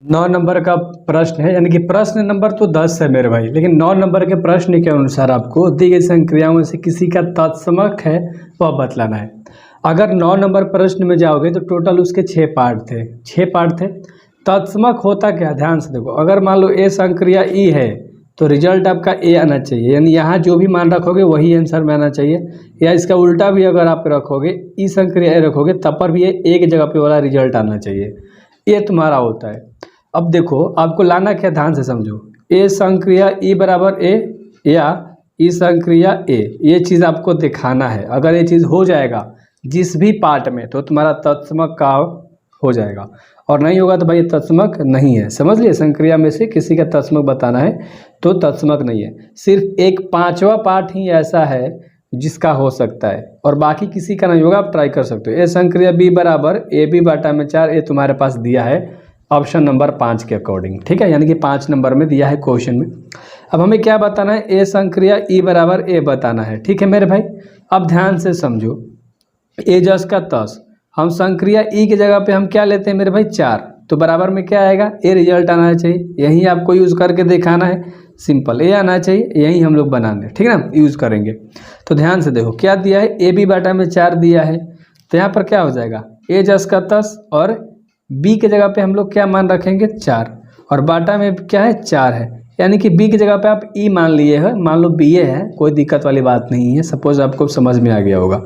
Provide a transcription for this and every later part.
9 number का प्रश्न है, यानी कि प्रश्न नंबर तो 10 है मेरे भाई, लेकिन 9 नंबर के प्रश्न के अनुसार आपको दी गई संक्रियाओं में से किसी का तत्समक है वह बतलाना है। अगर 9 नंबर प्रश्न में जाओगे तो टोटल उसके 6 पार्ट थे, 6 पार्ट थे। तत्समक होता क्या, ध्यान से देखो। अगर मान लो ए संक्रिया ई है तो रिजल्ट आपका ए आना चाहिए, यानी यहाँ जो भी मान रखोगे वही आंसर में आना चाहिए। या इसका उल्टा भी अगर आप रखोगे, ई संक्रिया ए रखोगे तब पर भी ये एक जगह पे वाला रिजल्ट आना चाहिए। ये तुम्हारा होता है। अब देखो आपको लाना क्या, ध्यान से समझो। ए संक्रिया ई बराबर ए या ई संक्रिया ए, ये चीज़ आपको दिखाना है। अगर ये चीज़ हो जाएगा जिस भी पार्ट में तो तुम्हारा तत्समक का हो जाएगा, और नहीं होगा तो भाई तत्समक नहीं है। समझ लिए, संक्रिया में से किसी का तत्समक बताना है तो तत्समक नहीं है। सिर्फ एक 5वां पार्ट ही ऐसा है जिसका हो सकता है और बाकी किसी का नहीं होगा। आप ट्राई कर सकते हो। ए संक्रिया बी बराबर ए बी बाटा में 4, ये तुम्हारे पास दिया है ऑप्शन नंबर 5 के अकॉर्डिंग, ठीक है, यानी कि 5 नंबर में दिया है क्वेश्चन में। अब हमें क्या बताना है, ए संक्रिया ई बराबर ए बताना है, ठीक है मेरे भाई। अब ध्यान से समझो, ए जस का तस, हम संक्रिया ई की जगह पे हम क्या लेते हैं मेरे भाई 4, तो बराबर में क्या आएगा, ए रिजल्ट आना चाहिए। यही आपको यूज़ करके दिखाना है, सिंपल ए आना चाहिए, यही हम लोग बनाने, ठीक है ना, यूज़ करेंगे। तो ध्यान से देखो क्या दिया है, ए बी बाटा में 4 दिया है, तो यहाँ पर क्या हो जाएगा, ए जस का तस और बी के जगह पे हम लोग क्या मान रखेंगे 4, और बाटा में क्या है 4 है, यानी कि बी की जगह पे आप ई मान लिए हैं, मान लो बी ए है, कोई दिक्कत वाली बात नहीं है। सपोज आपको समझ में आ गया होगा,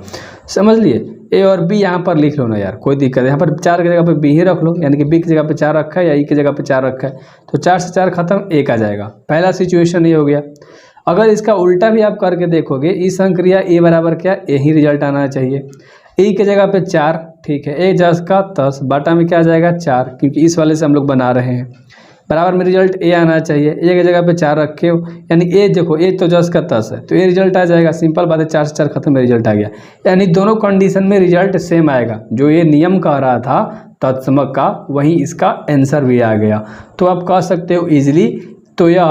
समझ लिए। ए और बी यहाँ पर लिख लो ना यार, कोई दिक्कत है, यहाँ पर 4 की जगह पे बी ही रख लो, यानी कि बी की जगह पे 4 रखा है या ई की जगह पे 4 रखा है, तो 4 से 4 खत्म, 1 आ जाएगा। पहला सिचुएशन ये हो गया। अगर इसका उल्टा भी आप करके देखोगे, ई संक्रिया ए बराबर क्या, ए ही रिजल्ट आना चाहिए। ई की जगह पे 4, ठीक है, ए जस का तस, बाटा में क्या आ जाएगा 4, क्योंकि इस वाले से हम लोग बना रहे हैं, बराबर में रिजल्ट ए आना चाहिए। ए की जगह पे 4 रखे हो, यानी ए देखो, ए तो जस का तस है तो ए रिजल्ट आ जाएगा। सिंपल बात है, 4 से 4 खत्म में रिजल्ट आ गया, यानी दोनों कंडीशन में रिजल्ट सेम आएगा। जो ये नियम कह रहा था तत्समक का, वहीं इसका आंसर भी आ गया। तो आप कह सकते हो इजीली, तो यह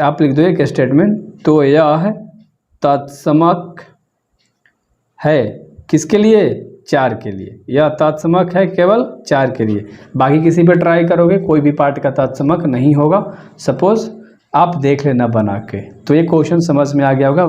आप लिख दो एक स्टेटमेंट, तो यह तत्समक है किसके लिए, 4 के लिए। यह तत्समक है केवल 4 के लिए, बाकी किसी पे ट्राई करोगे कोई भी पार्ट का तत्समक नहीं होगा। सपोज आप देख लेना बना के, तो ये क्वेश्चन समझ में आ गया होगा।